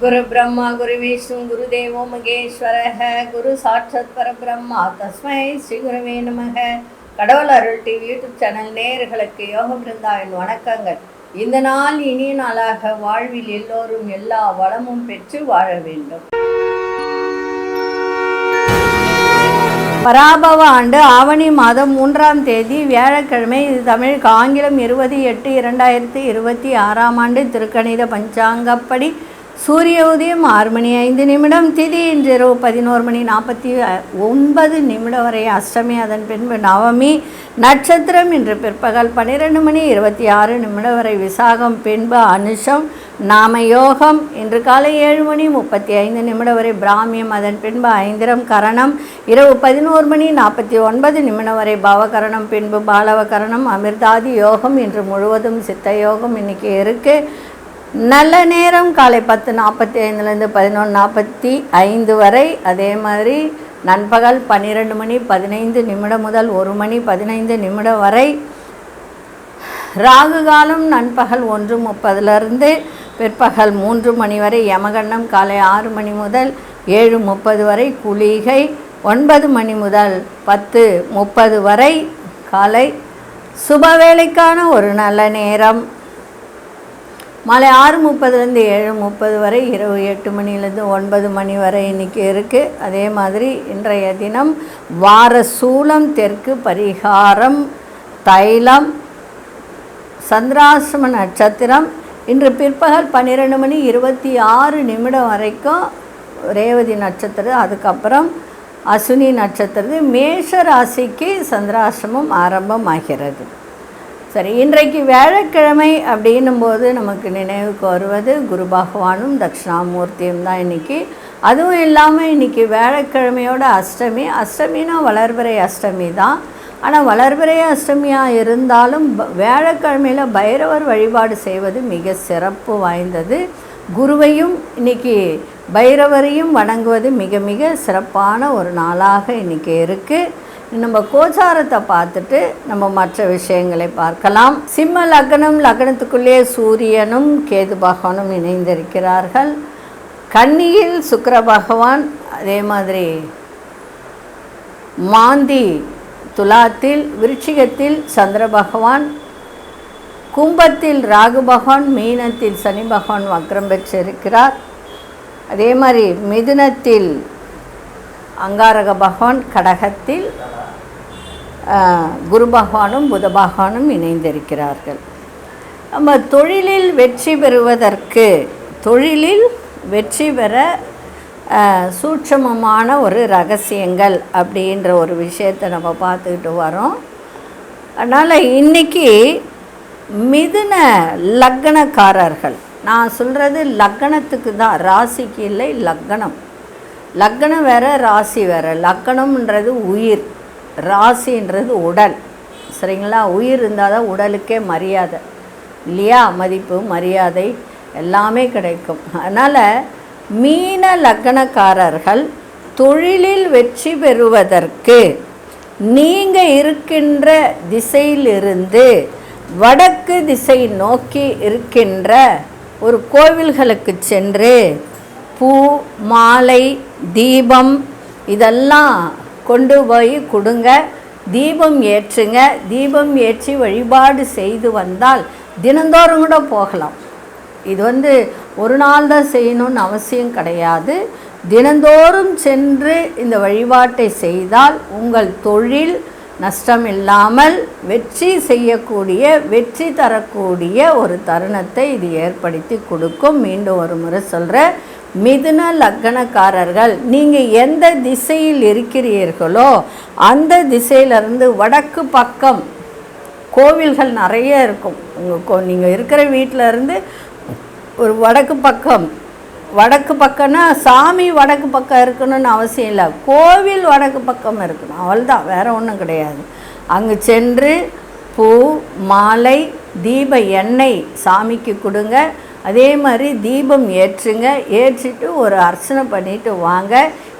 குரு பிரம்மா குரு விஷ்ணு குரு தேவோ மகேஸ்வரஹ குரு சாட்சாத் பரபிரம்மா தஸ்மை ஸ்ரீ குருவே நமக. கடவுள் அருள் டிவி யூடியூப் சேனல் நேயர்களுக்கு யோக பிருந்தாவின் வணக்கங்கள். இந்த நாள் இனிய நாளாக வாழ்வில் எல்லோரும் எல்லா வளமும் பெற்று வாழ வேண்டும். பராபவ ஆண்டு ஆவணி மாதம் 3ஆம் தேதி வியாழக்கிழமை. இது தமிழுக்கு ஆங்கிலம் 20/8/2026 ஆண்டு திருக்கணித பஞ்சாங்கப்படி சூரிய உதயம் 6:05 திதி இன்று இரவு 11:49 வரை அஷ்டமி, அதன் பின்பு நவமி. நட்சத்திரம் இன்று பிற்பகல் 12:26 வரை விசாகம், பின்பு அனுஷம். நாம யோகம் இன்று காலை 7:35 வரை பிராமியம், அதன் பின்பு ஐந்திரம். கரணம் இரவு 11:49 வரை பவகரணம், பின்பு பாலவ கரணம். அமிர்தாதி யோகம் இன்று முழுவதும் சித்த யோகம் இன்னைக்கு இருக்குது. நல்ல நேரம் காலை 10:45 11:45 வரை. அதே மாதிரி நண்பகல் 12:15 முதல் 1:15 வரை. ராகு காலம் நண்பகல் 1:30 பிற்பகல் 3 வரை. யமகண்டம் காலை 6 முதல் 7:30 வரை. குளிகை 9 முதல் 10:30 வரை காலை. சுபவேளைக்கான ஒரு நல்ல நேரம் மாலை 6:30 7:30 வரை. இரவு 8 9 வரை இன்றைக்கி இருக்குது. அதே மாதிரி இன்றைய தினம் வார சூலம் தெற்கு, பரிகாரம் தைலம். சந்திராசிரம நட்சத்திரம் இன்று பிற்பகல் 12:26 வரைக்கும் ரேவதி நட்சத்திரம். அதுக்கப்புறம் அசுனி நட்சத்திரம். மேஷ ராசிக்கு சந்திராசிரமம் ஆரம்பமாகிறது. சரி, இன்றைக்கு வியாழக்கிழமை அப்படின்னும்போது நமக்கு நினைவுக்கு வருவது குரு பகவானும் தட்சிணாமூர்த்தியும் தான் இன்றைக்கி. அதுவும் இல்லாமல் இன்றைக்கி வியாழக்கிழமையோட அஷ்டமி. அஷ்டமினா வளர்பிறை அஷ்டமி தான். ஆனால் வளர்பிறை அஷ்டமியாக இருந்தாலும் வியாழக்கிழமையில் பைரவர் வழிபாடு செய்வது மிக சிறப்பு வாய்ந்தது. குருவையும் இன்றைக்கி பைரவரையும் வணங்குவது மிக மிக சிறப்பான ஒரு நாளாக இன்றைக்கி இருக்குது. நம்ம கோச்சாரத்தை பார்த்துட்டு நம்ம மற்ற விஷயங்களை பார்க்கலாம். சிம்ம லக்னம், லக்னத்துக்குள்ளே சூரியனும் கேது பகவானும் இணைந்திருக்கிறார்கள். கன்னியில் சுக்கிர பகவான், அதே மாதிரி மாந்தி துலாத்தில், விருச்சிகத்தில் சந்திர பகவான், கும்பத்தில் ராகு பகவான், மீனத்தில் சனி பகவான் வக்ரம் பெற்றிருக்கிறார். அதே மாதிரி மிதுனத்தில் அங்காரக பகவான், கடகத்தில் குரு பகவானும் புத பகவானும் இணைந்திருக்கிறார்கள். நம்ம தொழிலில் வெற்றி பெறுவதற்கு, தொழிலில் வெற்றி பெற சூட்சமமான ஒரு ரகசியங்கள் அப்படின்ற ஒரு விஷயத்தை நம்ம பார்த்துக்கிட்டு வரோம். அதனால் இன்றைக்கி மிதுன லக்னக்காரர்கள், நான் சொல்கிறது லக்னத்துக்கு தான், ராசிக்கு இல்லை. லக்னம் லக்னம் வேறு, ராசி வேறு. லக்னம்ன்றது உயிர், ராசின்றது உடல். சரிங்களா? உயிர் இருந்தால் தான் உடலுக்கே மரியாதை இல்லையா? மதிப்பு, மரியாதை எல்லாமே கிடைக்கும். அதனால் மீன லக்னக்காரர்கள் தொழிலில் வெற்றி பெறுவதற்கு நீங்கள் இருக்கின்ற திசையிலிருந்து வடக்கு திசை நோக்கி இருக்கின்ற ஒரு கோவில்களுக்கு சென்று பூ, மாலை, தீபம் இதெல்லாம் கொண்டு போய் கொடுங்க. தீபம் ஏற்றுங்க. தீபம் ஏற்றி வழிபாடு செய்து வந்தால் தினந்தோறும் கூட போகலாம். இது ஒரு நாள் தான் செய்யணும்னு அவசியம் கிடையாது. தினந்தோறும் சென்று இந்த வழிபாட்டை செய்தால் உங்கள் தொழில் நஷ்டம் இல்லாமல் வெற்றி செய்யக்கூடிய, வெற்றி தரக்கூடிய ஒரு தருணத்தை இது ஏற்படுத்தி கொடுக்கும். மீண்டும் ஒரு முறை சொல்கிறேன், மிதுன லக்னக்காரர்கள் நீங்கள் எந்த திசையில் இருக்கிறீர்களோ அந்த திசையிலிருந்து வடக்கு பக்கம் கோவில்கள் நிறைய இருக்கும். நீங்கள் இருக்கிற வீட்டில் இருந்து ஒரு வடக்கு பக்கம்னா சாமி வடக்கு பக்கம் இருக்கணும்னு அவசியம் இல்லை. கோவில் வடக்கு பக்கம் இருக்கணும், அவ்வளோதான், வேறு ஒன்றும் கிடையாது. அங்கு சென்று பூ, மாலை, தீப எண்ணெய் சாமிக்கு கொடுங்க. அதே மாதிரி தீபம் ஏற்றுங்க. ஏற்றிட்டு ஒரு அர்ச்சனை பண்ணிவிட்டு வாங்க.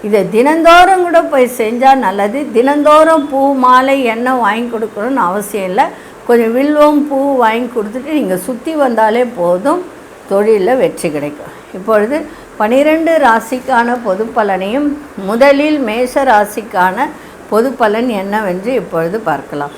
இதை தினந்தோறும் கூட போய் செஞ்சால் நல்லது. தினந்தோறும் பூ, மாலை, எண்ணெய் வாங்கி கொடுக்கணும்னு அவசியம் இல்லை. கொஞ்சம் வில்வம், பூ வாங்கி கொடுத்துட்டு நீங்கள் சுற்றி வந்தாலே போதும், தொழிலில் வெற்றி கிடைக்கும். இப்பொழுது 12 ராசிக்கான பொது பலனையும் முதலில் மேஷ ராசிக்கான பொது பலன் என்னவென்று இப்பொழுது பார்க்கலாம்.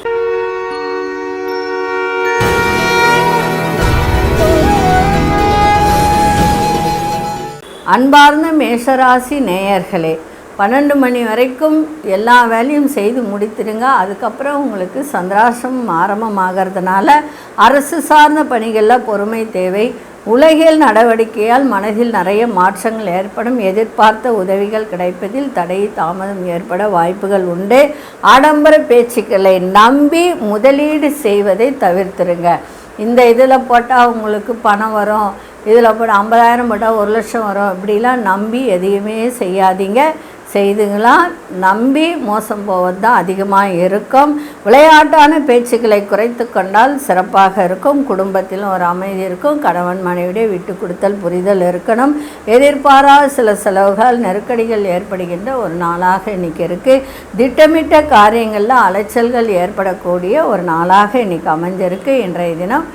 அன்பார்ந்த மேஷராசி நேயர்களே, 12 மணி வரைக்கும் எல்லா வேலையும் செய்து முடித்திருங்க. அதுக்கப்புறம் உங்களுக்கு சந்திராஷ்டமம் ஆரம்பமாகிறதுனால அரசு சார்ந்த பணிகளில் பொறுமை தேவை. உலகியல் நடவடிக்கையால் மனதில் நிறைய மாற்றங்கள் ஏற்படும். எதிர்பார்த்த உதவிகள் கிடைப்பதில் தடை தாமதம் ஏற்பட வாய்ப்புகள் உண்டு. ஆடம்பர பேச்சுக்களை நம்பி முதலீடு செய்வதை தவிர்த்துருங்க. இந்த இதில் போட்டால் உங்களுக்கு பணம் வரும், இதில் போட்டால் 50,000 போட்டால் 1,00,000 வரும், இப்படிலாம் நம்பி எதையுமே செய்யாதீங்க. செய்துங்களாம் நம்பி மோசம் போவது தான் அதிகமாக இருக்கும். விளையாட்டான பேச்சுக்களை குறைத்து கொண்டால் சிறப்பாக இருக்கும். குடும்பத்திலும் ஒரு அமைதி இருக்கும். கணவன் மனைவிடைய விட்டு கொடுத்தல் புரிதல் இருக்கணும். எதிர்பாராத சில செலவுகள் நெருக்கடிகள் ஏற்படுகின்ற ஒரு நாளாக இன்றைக்கி இருக்குது. திட்டமிட்ட காரியங்களில் அலைச்சல்கள் ஏற்படக்கூடிய ஒரு நாளாக இன்றைக்கி அமைஞ்சிருக்கு. இன்றைய தினம்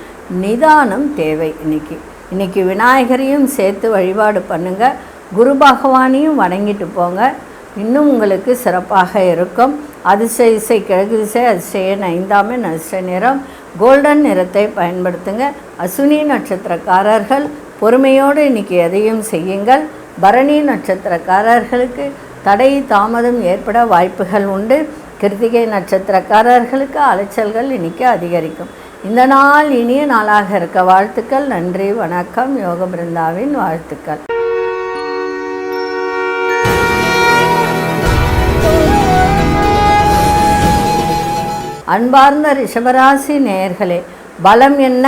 நிதானம் தேவை. இன்றைக்கி விநாயகரையும் சேர்த்து வழிபாடு பண்ணுங்கள். குரு பகவானையும் வணங்கிட்டு போங்க. இன்னும் உங்களுக்கு சிறப்பாக இருக்கும். அதிர்ஷ்ட திசை கிழக்கு திசை, அதிர்ஷ்ட எண் 5ஆம் எண், அதிர்ஷ்ட நிறம் கோல்டன் நிறத்தை பயன்படுத்துங்க. அசுனி நட்சத்திரக்காரர்கள் பொறுமையோடு இன்றைக்கி எதையும் செய்யுங்கள். பரணி நட்சத்திரக்காரர்களுக்கு தடை தாமதம் ஏற்பட வாய்ப்புகள் உண்டு. கிருத்திகை நட்சத்திரக்காரர்களுக்கு அலைச்சல்கள் இன்றைக்கி அதிகரிக்கும். இந்த நாள் இனிய நாளாக இருக்க வாழ்த்துக்கள். நன்றி, வணக்கம். யோக பிருந்தாவின் வாழ்த்துக்கள். அன்பார்ந்த ரிஷபராசி நேயர்களே, பலம் என்ன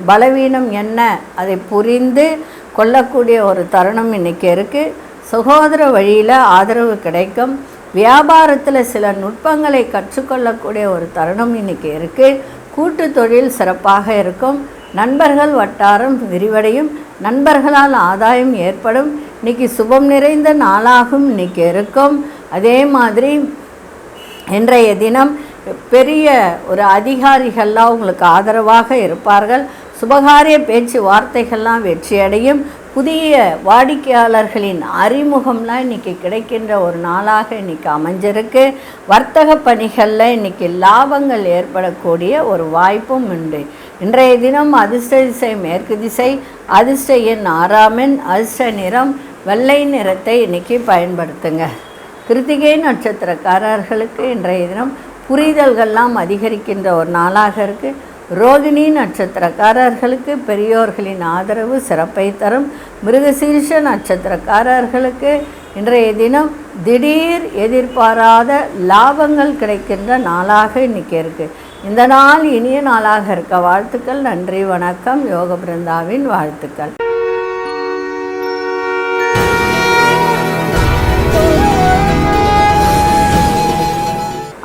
பலவீனம் என்ன அதை புரிந்து கொள்ளக்கூடிய ஒரு தருணம் இன்றைக்கி இருக்குது. சகோதர வழியில் ஆதரவு கிடைக்கும். வியாபாரத்தில் சில நுட்பங்களை கற்றுக்கொள்ளக்கூடிய ஒரு தருணம் இன்றைக்கி இருக்குது. கூட்டு தொழில் சிறப்பாக இருக்கும். நண்பர்கள் வட்டாரம் விரிவடையும். நண்பர்களால் ஆதாயம் ஏற்படும். இன்றைக்கி சுபம் நிறைந்த நாளாகவும் இன்றைக்கி இருக்கும். அதே மாதிரி இன்றைய தினம் பெரிய ஒரு அதிகாரிகள்லாம் உங்களுக்கு ஆதரவாக இருப்பார்கள். சுபகாரிய பேச்சு வார்த்தைகள்லாம் வெற்றியடையும். புதிய வாடிக்கையாளர்களின் அறிமுகம்லாம் இன்றைக்கி கிடைக்கின்ற ஒரு நாளாக இன்றைக்கி அமைஞ்சிருக்கு. வர்த்தக பணிகளில் இன்றைக்கி லாபங்கள் ஏற்படக்கூடிய ஒரு வாய்ப்பும் உண்டு. இன்றைய தினம் அதிர்ஷ்ட திசை மேற்கு திசை, அதிர்ஷ்ட எண் 6ஆம் எண், அதிர்ஷ்ட நிறம் வெள்ளை நிறத்தை இன்றைக்கி பயன்படுத்துங்க. கிருத்திகை நட்சத்திரக்காரர்களுக்கு இன்றைய தினம் புரிதல்கள்லாம் அதிகரிக்கின்ற ஒரு நாளாக இருக்குது. ரோகிணி நட்சத்திரக்காரர்களுக்கு பெரியோர்களின் ஆதரவு சிறப்பை தரும். மிருகசீரிஷ நட்சத்திரக்காரர்களுக்கு இன்றைய தினம் திடீர் எதிர்பாராத லாபங்கள் கிடைக்கின்ற நாளாக இன்றைக்கி இருக்குது. இந்த நாள் இனிய நாளாக இருக்க வாழ்த்துக்கள். நன்றி, வணக்கம். யோக பிருந்தாவின் வாழ்த்துக்கள்.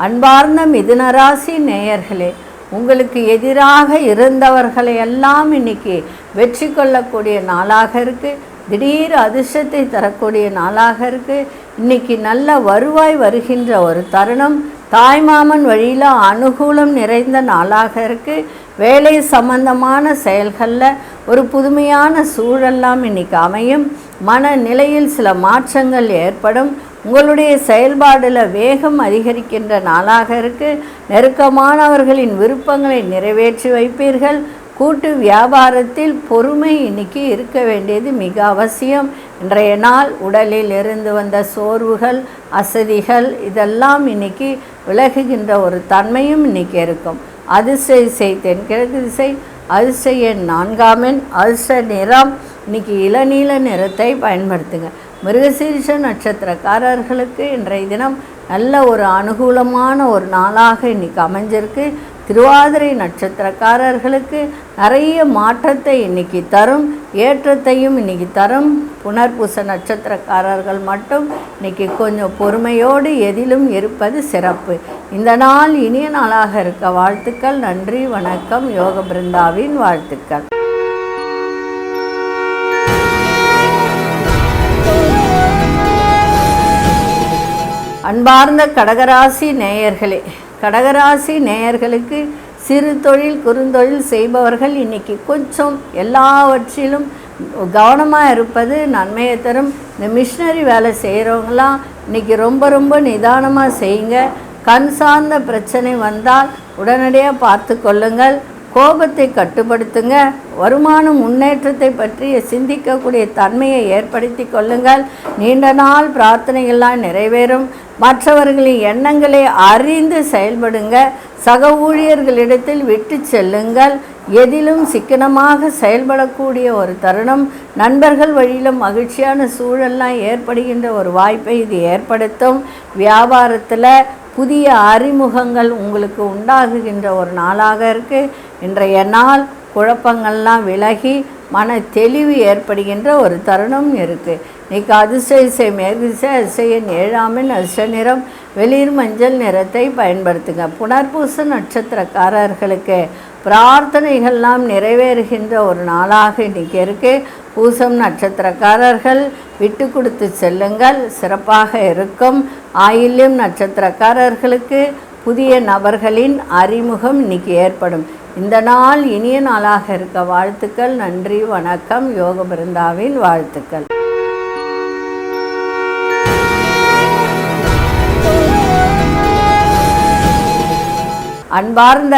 அன்பார்ந்த மிதுனராசி நேயர்களே, உங்களுக்கு எதிராக இருந்தவர்களை எல்லாம் இன்றைக்கி வெற்றி கொள்ளக்கூடிய நாளாக இருக்குது. திடீர் அதிர்ஷ்டத்தை தரக்கூடிய நாளாக இருக்குது. இன்றைக்கி நல்ல வருவாய் வருகின்ற ஒரு தருணம். தாய்மாமன் வழியில் அனுகூலம் நிறைந்த நாளாக இருக்குது. வேலை சம்பந்தமான செயல்களில் ஒரு புதுமையான சூழல்லாம் இன்றைக்கி அமையும். மனநிலையில் சில மாற்றங்கள் ஏற்படும். உங்களுடைய செயல்பாடில் வேகம் அதிகரிக்கின்ற நாளாக இருக்குது. நெருக்கமானவர்களின் விருப்பங்களை நிறைவேற்றி வைப்பீர்கள். கூட்டு வியாபாரத்தில் பொறுமை இன்றைக்கி இருக்க வேண்டியது மிக அவசியம். இன்றைய நாள் உடலில் இருந்து வந்த சோர்வுகள் அசதிகள் இதெல்லாம் இன்றைக்கி விலகுகின்ற ஒரு தன்மையும் இன்றைக்கி இருக்கும். அதிர்ஷ்ட திசை தென்கிழக்கு திசை, அதிர்ஷ்ட எண் 4ஆம் எண், அதிர்ஷ்ட நிறம் இன்றைக்கி இளநீல நிறத்தை பயன்படுத்துங்க. மிருகசீரிஷ நட்சத்திரக்காரர்களுக்கு இன்றைய தினம் நல்ல ஒரு அனுகூலமான ஒரு நாளாக இன்றைக்கி அமைஞ்சிருக்கு. திருவாதிரை நட்சத்திரக்காரர்களுக்கு நிறைய மாற்றத்தை இன்றைக்கி தரும். ஏற்றத்தையும் இன்றைக்கி தரும். புனர்பூச நட்சத்திரக்காரர்கள் மட்டும் இன்றைக்கி கொஞ்சம் பொறுமையோடு எதிலும் இருப்பது சிறப்பு. இந்த நாள் இனிய நாளாக இருக்க வாழ்த்துக்கள். நன்றி, வணக்கம். யோக பிருந்தாவின் வாழ்த்துக்கள். அன்பார்ந்த கடகராசி நேயர்களே, கடகராசி நேயர்களுக்கு சிறு தொழில் குறுந்தொழில் செய்பவர்கள் இன்றைக்கி கொஞ்சம் எல்லாவற்றிலும் கவனமாக இருப்பது நன்மையை தரும். இந்த மிஷினரி வேலை செய்கிறவங்களாம் இன்றைக்கி ரொம்ப ரொம்ப நிதானமாக செய்யுங்க. கண் சார்ந்த பிரச்சனை வந்தால் உடனடியாக பார்த்து கொள்ளுங்கள். கோபத்தை கட்டுப்படுத்துங்க. வருமான முன்னேற்றத்தை பற்றி சிந்திக்கக்கூடிய தன்மையை ஏற்படுத்தி கொள்ளுங்கள். நீண்ட நாள் பிரார்த்தனைகள்லாம் நிறைவேறும். மற்றவர்களின் எண்ணங்களை அறிந்து செயல்படுங்க. சக ஊழியர்களிடத்தில் விட்டு செல்லுங்கள். எதிலும் சிக்கனமாக செயல்படக்கூடிய ஒரு தருணம். நண்பர்கள் வழியில் மகிழ்ச்சியான சூழல்லாம் ஏற்படுகின்ற ஒரு வாய்ப்பை இது ஏற்படுத்தும். வியாபாரத்தில் புதிய அறிமுகங்கள் உங்களுக்கு உண்டாகுகின்ற ஒரு நாளாக இருக்குது. இன்றைய நாள் குழப்பங்கள்லாம் விலகி மன தெளிவு ஏற்படுகின்ற ஒரு தருணம் இருக்குது. இன்றைக்கி அதிர்ஷ்ட மேற்திசை அதிசயன் 7ஆம் அதிர்ஷ்ட நிறம் வெளிர் மஞ்சள் நிறத்தை பயன்படுத்துங்க. புனர்பூச நட்சத்திரக்காரர்களுக்கு பிரார்த்தனைகள்லாம் நிறைவேறுகின்ற ஒரு நாளாக இன்றைக்கி இருக்குது. பூசம் நட்சத்திரக்காரர்கள் விட்டு கொடுத்து செல்லுங்கள், சிறப்பாக இருக்கும். ஆயில்யம் நட்சத்திரக்காரர்களுக்கு புதிய நபர்களின் அறிமுகம் இன்றைக்கி ஏற்படும். இந்த நாள் இனிய நாளாக இருக்க வாழ்த்துக்கள். நன்றி, வணக்கம். யோக பிருந்தாவின் வாழ்த்துக்கள். அன்பார்ந்த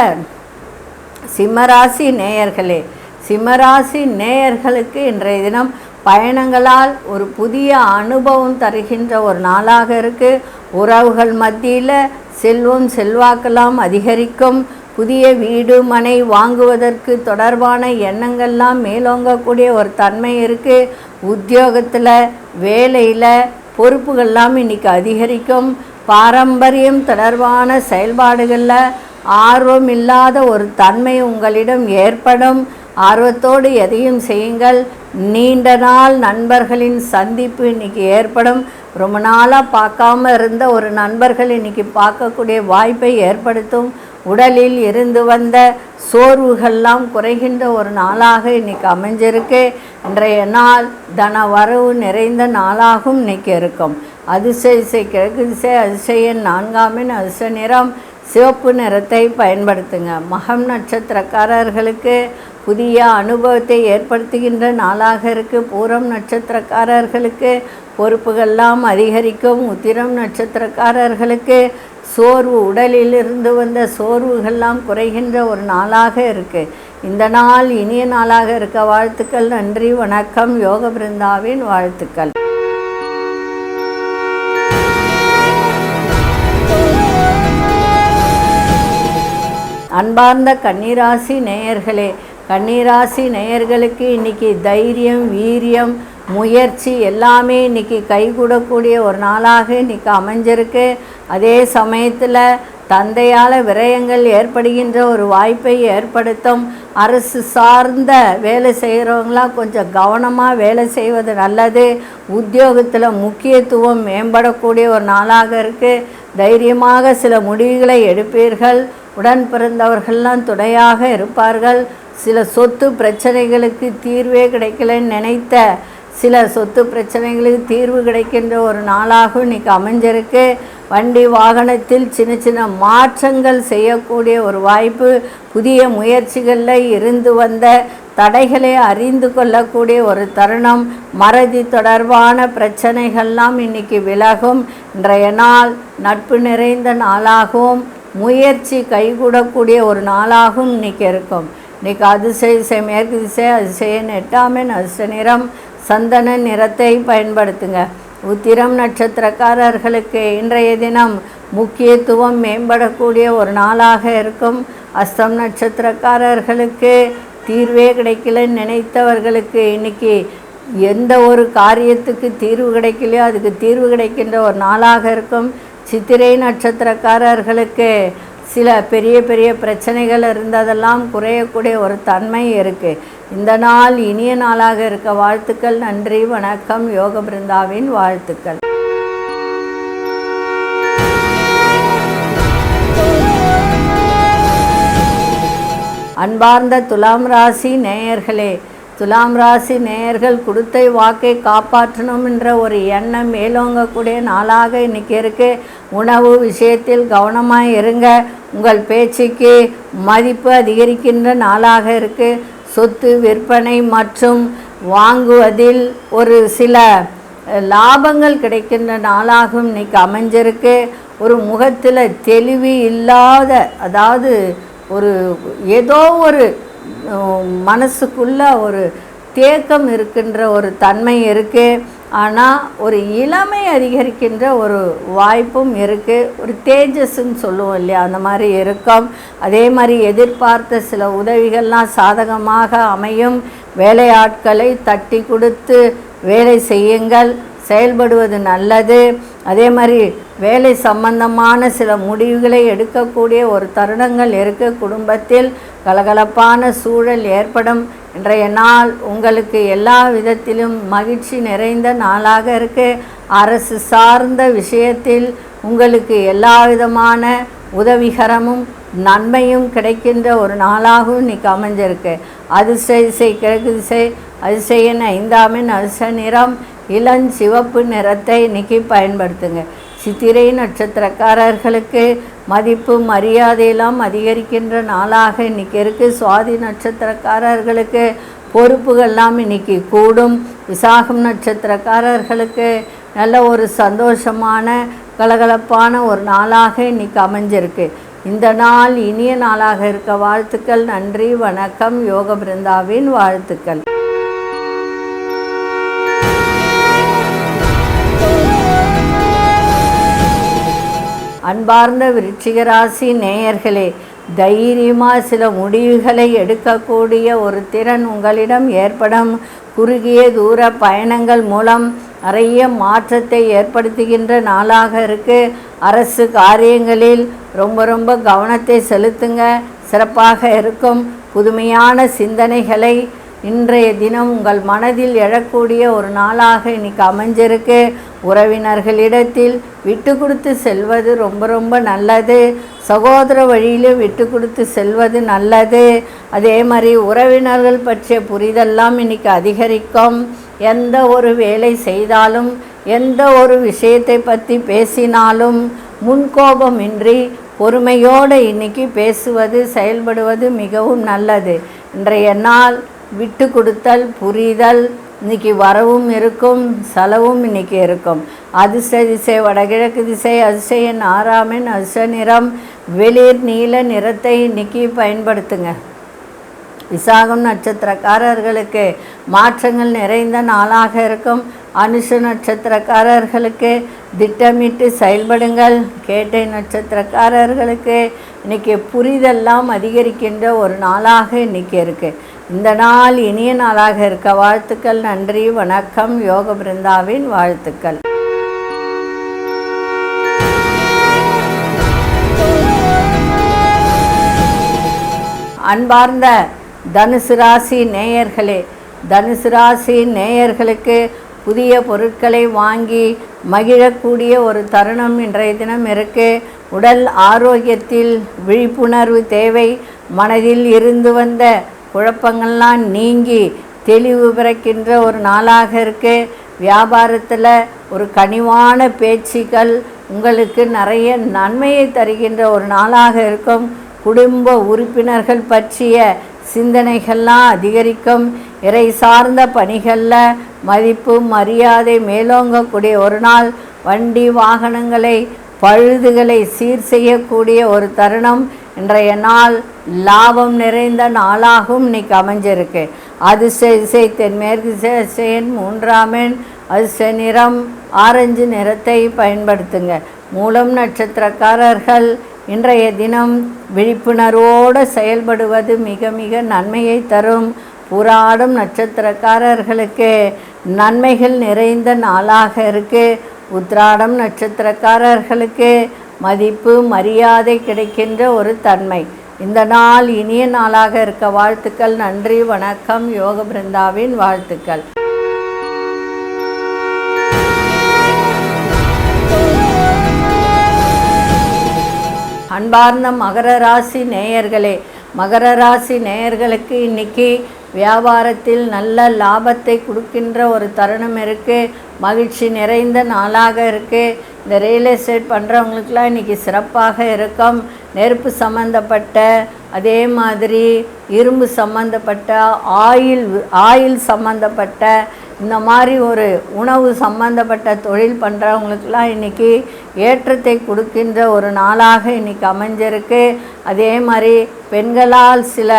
சிம்மராசி நேயர்களே, சிம்மராசி நேயர்களுக்கு இன்றைய தினம் பயணங்களால் ஒரு புதிய அனுபவம் தருகின்ற ஒரு நாளாக இருக்குது. உறவுகள் மத்தியில் செல்வம் செல்வாக்கெல்லாம் அதிகரிக்கும். புதிய வீடு மனை வாங்குவதற்கு தொடர்பான எண்ணங்கள்லாம் மேலோங்கக்கூடிய ஒரு தன்மை இருக்குது. உத்தியோகத்தில் வேலையில் பொறுப்புகள்லாம் இன்றைக்கி அதிகரிக்கும். பாரம்பரியம் தொடர்பான செயல்பாடுகளில் ஆர்வம் இல்லாத ஒரு தன்மை உங்களிடம் ஏற்படும். ஆர்வத்தோடு எதையும் செய்யுங்கள். நீண்ட நாள் நண்பர்களின் சந்திப்பு இன்றைக்கி ஏற்படும். ரொம்ப நாளாக பார்க்காம இருந்த ஒரு நண்பர்கள் இன்றைக்கி பார்க்கக்கூடிய வாய்ப்பை ஏற்படுத்தும். உடலில் இருந்து வந்த சோர்வுகள்லாம் குறைகின்ற ஒரு நாளாக இன்றைக்கி அமைஞ்சிருக்கு. இன்றைய நாள் தன வரவு நிறைந்த நாளாகவும் இன்றைக்கி இருக்கும். அதிசய கிழக்கு திசை அதிசயன் 4ஆம் அதிர்ஷ்ட நிறம் சிவப்பு நிறத்தை பயன்படுத்துங்க. மகம் நட்சத்திரக்காரர்களுக்கு புதிய அனுபவத்தை ஏற்படுத்துகின்ற நாளாக இருக்குது. பூரம் நட்சத்திரக்காரர்களுக்கு பொறுப்புகள்லாம் அதிகரிக்கும். உத்திரம் நட்சத்திரக்காரர்களுக்கு சோர்வு, உடலிலிருந்து வந்த சோர்வுகள்லாம் குறைகின்ற ஒரு நாளாக இருக்குது. இந்த நாள் இனிய நாளாக இருக்க வாழ்த்துக்கள். நன்றி, வணக்கம். யோக பிருந்தாவின் வாழ்த்துக்கள். அன்பார்ந்த கன்னிராசி நேயர்களே, கன்னிராசி நேயர்களுக்கு இன்றைக்கி தைரியம், வீரியம், முயற்சி எல்லாமே இன்றைக்கி கைகூடக்கூடிய ஒரு நாளாக இன்றைக்கி அமைஞ்சிருக்கு. அதே சமயத்தில் தந்தையால் விரயங்கள் ஏற்படுகின்ற ஒரு வாய்ப்பை ஏற்படுத்தும். அரசு சார்ந்த வேலை செய்கிறவங்களாம் கொஞ்சம் கவனமாக வேலை செய்வது நல்லது. உத்தியோகத்தில் முக்கியத்துவம் மேம்படக்கூடிய ஒரு நாளாக இருக்குது. தைரியமாக சில முடிவுகளை எடுப்பீர்கள். உடன் பிறந்தவர்கள்லாம் துணையாக இருப்பார்கள். சில சொத்து பிரச்சனைகளுக்கு தீர்வே கிடைக்கலன்னு நினைத்த சில சொத்து பிரச்சனைகளுக்கு தீர்வு கிடைக்கின்ற ஒரு நாளாகவும் இன்றைக்கி அமைஞ்சிருக்கு. வண்டி வாகனத்தில் சின்ன சின்ன மாற்றங்கள் செய்யக்கூடிய ஒரு வாய்ப்பு. புதிய முயற்சிகளில் இருந்து வந்த தடைகளை அறிந்து கொள்ளக்கூடிய ஒரு தருணம். மறதி தொடர்பான பிரச்சனைகள்லாம் இன்றைக்கி விலகும். இன்றைய நாள் நட்பு நிறைந்த நாளாகவும் முயற்சி கைகூடக்கூடிய ஒரு நாளாகவும் இன்றைக்கி இருக்கும். இன்றைக்கி அதிசய மேற்கு திசை அதிசயன் 8ஆம் அதிர்ஷ்ட நிறம் சந்தன நிறத்தை பயன்படுத்துங்க. உத்திரம் நட்சத்திரக்காரர்களுக்கு இன்றைய தினம் முக்கியத்துவம் மேம்படக்கூடிய ஒரு நாளாக இருக்கும். அஸ்தம் நட்சத்திரக்காரர்களுக்கு தீர்வே கிடைக்கலன்னு நினைத்தவர்களுக்கு இன்றைக்கி எந்த ஒரு காரியத்துக்கு தீர்வு கிடைக்கலையோ அதுக்கு தீர்வு கிடைக்கின்ற ஒரு நாளாக இருக்கும். சித்திரை நட்சத்திரக்காரர்களுக்கு சில பெரிய பெரிய பிரச்சனைகள் இருந்ததெல்லாம் குறையக்கூடிய ஒரு தன்மை இருக்குது. இந்த நாள் இனிய நாளாக இருக்க வாழ்த்துக்கள். நன்றி, வணக்கம். யோக பிருந்தாவின் வாழ்த்துக்கள். அன்பார்ந்த துலாம் ராசி நேயர்களே, துலாம் ராசி நேயர்கள் கொடுத்த வாக்கை காப்பாற்றணும் என்ற ஒரு எண்ணம் மேலோங்கக்கூடிய நாளாக இன்றைக்கி இருக்குது. உணவு விஷயத்தில் கவனமாக இருங்க. உங்கள் பேச்சுக்கு மதிப்பு அதிகரிக்கின்ற நாளாக இருக்குது. சொத்து விற்பனை மற்றும் வாங்குவதில் ஒரு சில லாபங்கள் கிடைக்கின்ற நாளாகவும் இன்றைக்கி அமைஞ்சிருக்கு. ஒரு முகத்தில் தெளிவு இல்லாத, அதாவது ஒரு ஏதோ ஒரு மனசுக்குள்ள ஒரு தேக்கம் இருக்கின்ற ஒரு தன்மை இருக்குது. ஆனால் ஒரு இளமை அதிகரிக்கின்ற ஒரு வாய்ப்பும் இருக்குது. ஒரு தேஜஸ்ன்னு சொல்லுவோம் இல்லையா, அந்த மாதிரி இருக்கும். அதே மாதிரி எதிர்பார்த்த சில உதவிகள்லாம் சாதகமாக அமையும். வேலையாட்களை தட்டி கொடுத்து வேலை செய்யுங்கள், செயல்படுவது நல்லது. அதே மாதிரி வேலை சம்பந்தமான சில முடிவுகளை எடுக்கக்கூடிய ஒரு தருணங்கள் இருக்குது. குடும்பத்தில் கலகலப்பான சூழல் ஏற்படும். இன்றைய நாள் உங்களுக்கு எல்லா விதத்திலும் மகிழ்ச்சி நிறைந்த நாளாக இருக்குது. அரசு சார்ந்த விஷயத்தில் உங்களுக்கு எல்லா விதமான உதவிகரமும் நன்மையும் கிடைக்கின்ற ஒரு நாளாகவும் இன்றைக்கி அமைஞ்சிருக்கு. அதிர்ஷ்ட திசை கிழக்கு திசை, அதிர்ஷ்ட எண் 5 அதிர்ஷ்ட நிறம் இளஞ்சிவப்பு நிறத்தை இன்றைக்கி பயன்படுத்துங்க. சித்திரை நட்சத்திரக்காரர்களுக்கு மதிப்பு மரியாதையெல்லாம் அதிகரிக்கின்ற நாளாக இன்றைக்கி இருக்குது. சுவாதி நட்சத்திரக்காரர்களுக்கு பொறுப்புகள்லாம் இன்றைக்கி கூடும். விசாகம் நட்சத்திரக்காரர்களுக்கு நல்ல ஒரு சந்தோஷமான கலகலப்பான ஒரு நாளாக இன்றைக்கி அமைஞ்சிருக்கு. இந்த நாள் இனிய நாளாக இருக்க வாழ்த்துக்கள். நன்றி, வணக்கம். யோக பிருந்தாவின் வாழ்த்துக்கள். அன்பார்ந்த விருச்சிக ராசி நேயர்களே, தைரியமாக சில முடிவுகளை எடுக்கக்கூடிய ஒரு திறன் உங்களிடம் ஏற்படும். குறுகிய தூர பயணங்கள் மூலம் நிறைய மாற்றத்தை ஏற்படுத்துகின்ற நாளாக இருக்குது. அரசு காரியங்களில் ரொம்ப கவனத்தை செலுத்துங்க, சிறப்பாக இருக்கும். புதுமையான சிந்தனைகளை இன்றைய தினம் உங்கள் மனதில் எழக்கூடிய ஒரு நாளாக இன்றைக்கி அமைஞ்சிருக்கு. உறவினர்களிடத்தில் விட்டு கொடுத்து செல்வது ரொம்ப நல்லது. சகோதர வழியில் விட்டு கொடுத்து செல்வது நல்லது. அதே மாதிரி உறவினர்கள் பற்றிய புரிதெல்லாம் இன்றைக்கி அதிகரிக்கும். எந்த ஒரு வேலை செய்தாலும், எந்த ஒரு விஷயத்தை பற்றி பேசினாலும் முன்கோபமின்றி பொறுமையோடு இன்றைக்கி பேசுவது, செயல்படுவது மிகவும் நல்லது. இன்றைய நாள் விட்டு கொடுத்தல், புரிதல், இன்றைக்கி வரவும் இருக்கும், செலவும் இன்றைக்கி இருக்கும். அதிர்ஷ்ட திசை வடகிழக்கு திசை, அதிர்ஷ்ட எண் 6 அதிர்ஷ்ட நிறம் வெளிர் நீல நிறத்தை இன்றைக்கி பயன்படுத்துங்க. விசாகம் நட்சத்திரக்காரர்களுக்கு மாற்றங்கள் நிறைந்த நாளாக இருக்கும். அனுஷ நட்சத்திரக்காரர்களுக்கு திட்டமிட்டு செயல்படுங்கள். கேட்டை நட்சத்திரக்காரர்களுக்கு இன்றைக்கி புரிதெல்லாம் அதிகரிக்கின்ற ஒரு நாளாக இன்றைக்கி இருக்குது. இந்த நாள் இனிய நாளாக இருக்க வாழ்த்துக்கள். நன்றி, வணக்கம். யோக பிருந்தாவின் வாழ்த்துக்கள். அன்பார்ந்த தனுசு ராசி நேயர்களே, தனுசு ராசி நேயர்களுக்கு புதிய பொருட்களை வாங்கி மகிழக்கூடிய ஒரு தருணம் இன்றைய தினம் இருக்குது. உடல் ஆரோக்கியத்தில் விழிப்புணர்வு தேவை. மனதில் இருந்து வந்த குழப்பங்கள்லாம் நீங்கி தெளிவு பிறக்கின்ற ஒரு நாளாக இருக்குது. வியாபாரத்தில் ஒரு கனிவான பேச்சுக்கள் உங்களுக்கு நிறைய நன்மையை தருகின்ற ஒரு நாளாக இருக்கும். குடும்ப உறுப்பினர்கள் பற்றிய சிந்தனைகள்லாம் அதிகரிக்கும். இறை சார்ந்த பணிகளில் மதிப்பு மரியாதை மேலோங்கக்கூடிய ஒரு நாள். வண்டி வாகனங்களை பழுதுகளை சீர் செய்யக்கூடிய ஒரு தருணம். இன்றைய நாள் லாபம் நிறைந்த நாளாகவும் இன்றைக்கி அமைஞ்சிருக்கு. அதிர்ஷ்ட திசை தென்மேற்கு திசை, அதிர்ஷ்ட எண் 3 அதிர்ஷ்ட நிறம் ஆரஞ்சு நிறத்தை பயன்படுத்துங்க. மூலம் நட்சத்திரக்காரர்கள் இன்றைய தினம் விழிப்புணர்வோடு செயல்படுவது மிக நன்மையை தரும். பூராடம் நட்சத்திரக்காரர்களுக்கு நன்மைகள் நிறைந்த நாளாக இருக்குது. உத்திராடம் நட்சத்திரக்காரர்களுக்கு மதிப்பு மரியாதை கிடைக்கின்ற ஒரு தன்மை. இந்த நாள் இனிய நாளாக இருக்க வாழ்த்துக்கள். நன்றி, வணக்கம். யோக பிருந்தாவின் வாழ்த்துக்கள். அன்பார்ந்த மகர ராசி நேயர்களே, மகர ராசி நேயர்களுக்கு இன்றைக்கி வியாபாரத்தில் நல்ல லாபத்தை கொடுக்கின்ற ஒரு தருணம் இருக்குது. மகிழ்ச்சி நிறைந்த நாளாக இருக்குது. இந்த ரியல் எஸ்டேட் பண்ணுறவங்களுக்கெல்லாம் இன்றைக்கி சிறப்பாக இருக்கும். நெருப்பு சம்மந்தப்பட்ட, அதே மாதிரி இரும்பு சம்மந்தப்பட்ட, ஆயில் சம்மந்தப்பட்ட, இந்த மாதிரி ஒரு உணவு சம்மந்தப்பட்ட தொழில் பண்ணுறவங்களுக்கெல்லாம் இன்றைக்கி ஏற்றத்தை கொடுக்கின்ற ஒரு நாளாக இன்றைக்கி அமைஞ்சிருக்கு. அதே மாதிரி பெண்களால் சில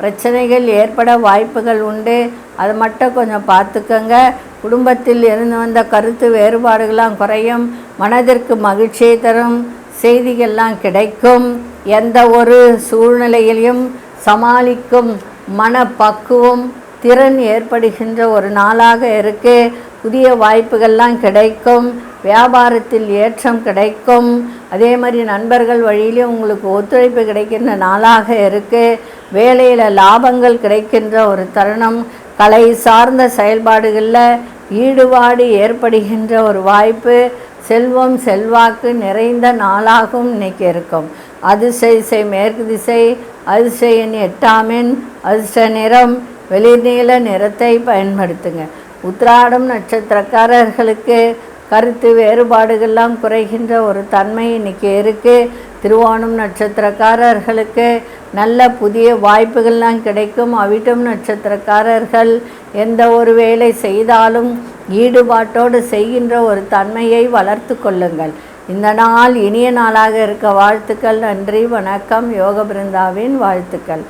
பிரச்சனைகள் ஏற்பட வாய்ப்புகள் உண்டு. அதை மட்டும் கொஞ்சம் பார்த்துக்கங்க. குடும்பத்தில் இருந்து வந்த கருத்து வேறுபாடுகள்லாம் குறையும். மனதிற்கு மகிழ்ச்சியை தரும் செய்திகள்லாம் கிடைக்கும். எந்த ஒரு சூழ்நிலையிலையும் சமாளிக்கும் மனப்பக்குவம், திறன் ஏற்படுகின்ற ஒரு நாளாக இருக்குது. புதிய வாய்ப்புகள்லாம் கிடைக்கும். வியாபாரத்தில் ஏற்றம் கிடைக்கும். அதே மாதிரி நண்பர்கள் வழியிலே உங்களுக்கு ஒத்துழைப்பு கிடைக்கின்ற நாளாக இருக்குது. வேலையில் லாபங்கள் கிடைக்கின்ற ஒரு தருணம். கலை சார்ந்த செயல்பாடுகளில் ஈடுபாடு ஏற்படுகின்ற ஒரு வாய்ப்பு. செல்வம் செல்வாக்கு நிறைந்த நாளாகவும் இன்றைக்கி இருக்கும். அதிசய மேற்கு திசை, அதிசய எண் 8 அதிர்ஷ்ட நிறம் வெளிர்நீல நிறத்தை பயன்படுத்துங்க. உத்திராடம் நட்சத்திரக்காரர்களுக்கு கருத்து வேறுபாடுகள்லாம் குறைகின்ற ஒரு தன்மை இன்றைக்கி இருக்குது. திருவோணம் நட்சத்திரக்காரர்களுக்கு நல்ல புதிய வாய்ப்புகள்லாம் கிடைக்கும். அவிட்டம் நட்சத்திரக்காரர்கள் எந்த ஒரு வேலை செய்தாலும் ஈடுபாட்டோடு செய்கின்ற ஒரு தன்மையை வளர்த்து கொள்ளுங்கள். இந்த நாள் இனிய நாளாக இருக்க வாழ்த்துக்கள். நன்றி, வணக்கம். யோக பிருந்தாவின் வாழ்த்துக்கள்.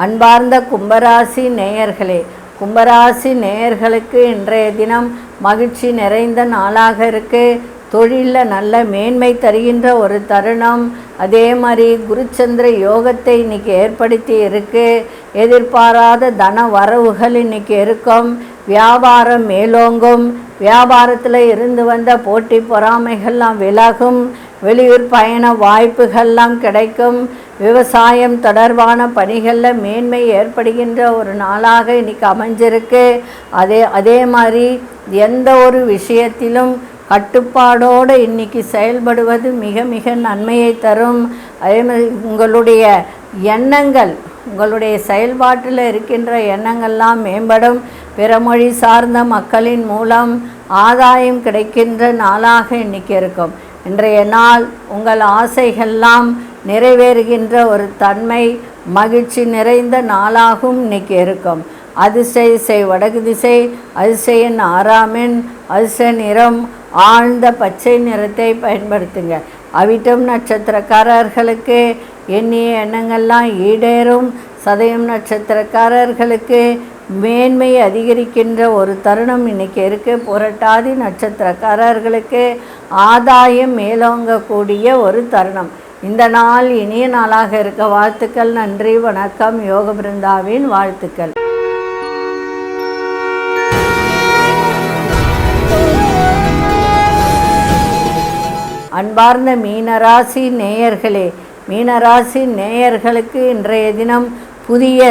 அன்பார்ந்த கும்பராசி நேயர்களே, கும்பராசி நேயர்களுக்கு இன்றைய தினம் மகிழ்ச்சி நிறைந்த நாளாக இருக்குது. தொழிலில் நல்ல மேன்மை தருகின்ற ஒரு தருணம். அதே மாதிரி குருச்சந்திர யோகத்தை இன்றைக்கி ஏற்படுத்தி இருக்குது. எதிர்பாராத தன வரவுகள் இன்றைக்கி இருக்கும். வியாபாரம் மேலோங்கும். வியாபாரத்தில் இருந்து வந்த போட்டி பொறாமைகள்லாம் விலகும். வெளியூர் பயண வாய்ப்புகள்லாம் கிடைக்கும். விவசாயம் தொடர்பான பணிகளில் மேன்மை ஏற்படுகின்ற ஒரு நாளாக இன்றைக்கி அமைஞ்சிருக்கு. அதே மாதிரி எந்த ஒரு விஷயத்திலும் கட்டுப்பாடோடு இன்றைக்கி செயல்படுவது மிக மிக நன்மையை தரும். அதே மாதிரி உங்களுடைய எண்ணங்கள், உங்களுடைய செயல்பாட்டில் இருக்கின்ற எண்ணங்கள்லாம் மேம்படும். பிறமொழி சார்ந்த மக்களின் மூலம் ஆதாயம் கிடைக்கின்ற நாளாக இன்றைக்கி இருக்கும். இன்றைய நாள் உங்கள் ஆசைகள்லாம் நிறைவேறுகின்ற ஒரு தன்மை, மகிழ்ச்சி நிறைந்த நாளாகவும் இன்றைக்கி இருக்கும். அதிசய திசை வடக்கு திசை, அதிசய எண் 6 அதிர்ஷ்ட நிறம் ஆழ்ந்த பச்சை நிறத்தை பயன்படுத்துங்க. அவிட்டம் நட்சத்திரக்காரர்களுக்கு எண்ணிய எண்ணங்கள்லாம் ஈடேறும். சதயம் நட்சத்திரக்காரர்களுக்கு மேன்மை அதிகரிக்கின்ற ஒரு தருணம் இன்றைக்கி இருக்குது. புரட்டாதி நட்சத்திரக்காரர்களுக்கு ஆதாயம் மேலோங்கக்கூடிய ஒரு தருணம். இந்த நாள் இனிய நாளாக இருக்க வாழ்த்துக்கள். நன்றி, வணக்கம். யோக பிருந்தாவின் வாழ்த்துக்கள். அன்பார்ந்த மீனராசி நேயர்களே, மீனராசி நேயர்களுக்கு இன்றைய தினம் புதிய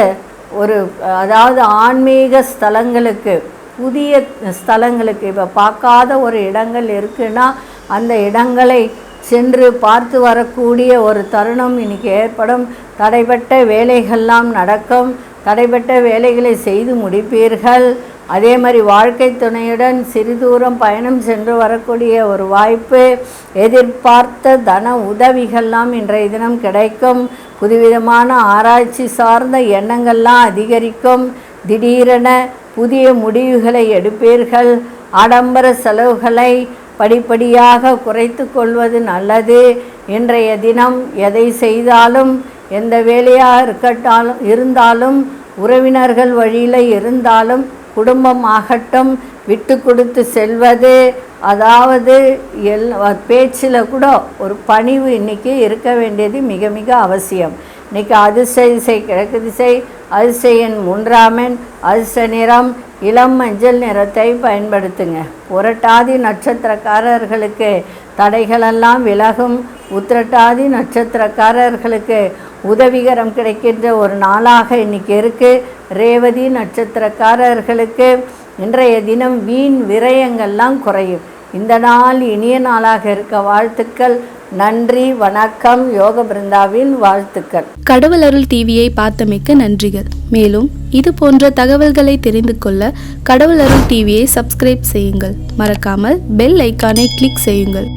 ஒரு, அதாவது ஆன்மீக ஸ்தலங்களுக்கு, புதிய ஸ்தலங்களுக்கு, இப்போ பார்க்காத ஒரு இடங்கள் இருக்குன்னா அந்த இடங்களை சென்று பார்த்து வரக்கூடிய ஒரு தருணம் இன்றைக்கி ஏற்படும். தடைப்பட்ட வேலைகள்லாம் நடக்கும். தடைப்பட்ட வேலைகளை செய்து முடிப்பீர்கள். அதே மாதிரி வாழ்க்கை துணையுடன் சிறு தூரம் பயணம் சென்று வரக்கூடிய ஒரு வாய்ப்பு. எதிர்பார்த்த தன உதவிகள்லாம் இன்றைய தினம் கிடைக்கும். புதுவிதமான ஆராய்ச்சி சார்ந்த எண்ணங்கள்லாம் அதிகரிக்கும். திடீரென புதிய முடிவுகளை எடுப்பீர்கள். ஆடம்பர செலவுகளை படிப்படியாக குறைத்து கொள்வது நல்லது. இன்றைய தினம் எதை செய்தாலும், எந்த வேலையாக இருந்தாலும், உறவினர்கள் வழியில் இருந்தாலும், குடும்பம் ஆகட்டும், விட்டு கொடுத்து செல்வது, அதாவது பேச்சில் கூட ஒரு பணிவு இன்றைக்கி இருக்க வேண்டியது மிக மிக அவசியம். இன்றைக்கி அதிர்ஷ்ட திசை கிழக்கு திசை, அதிர்ஷ்ட எண் 3 அதிர்ஷ்ட நிறம் இளம் மஞ்சள் நிறத்தை பயன்படுத்துங்க. புரட்டாதி நட்சத்திரக்காரர்களுக்கு தடைகளெல்லாம் விலகும். உத்திரட்டாதி நட்சத்திரக்காரர்களுக்கு உதவிகரம் கிடைக்கின்ற ஒரு நாளாக இன்றைக்கி இருக்குது. ரேவதி நட்சத்திரக்காரர்களுக்கு இன்றைய தினம் வீண் விரயங்கள்லாம் குறையும். இந்த நாள் இனிய நாளாக இருக்க வாழ்த்துக்கள். நன்றி, வணக்கம். யோக பிருந்தாவின் வாழ்த்துக்கள். கடவுள் அருள் டிவியை பார்த்தமைக்கு நன்றிகள். மேலும் இது போன்ற தகவல்களை தெரிந்து கொள்ள கடவுள் அருள் டிவியை சப்ஸ்கிரைப் செய்யுங்கள். மறக்காமல் பெல் ஐக்கானை கிளிக் செய்யுங்கள்.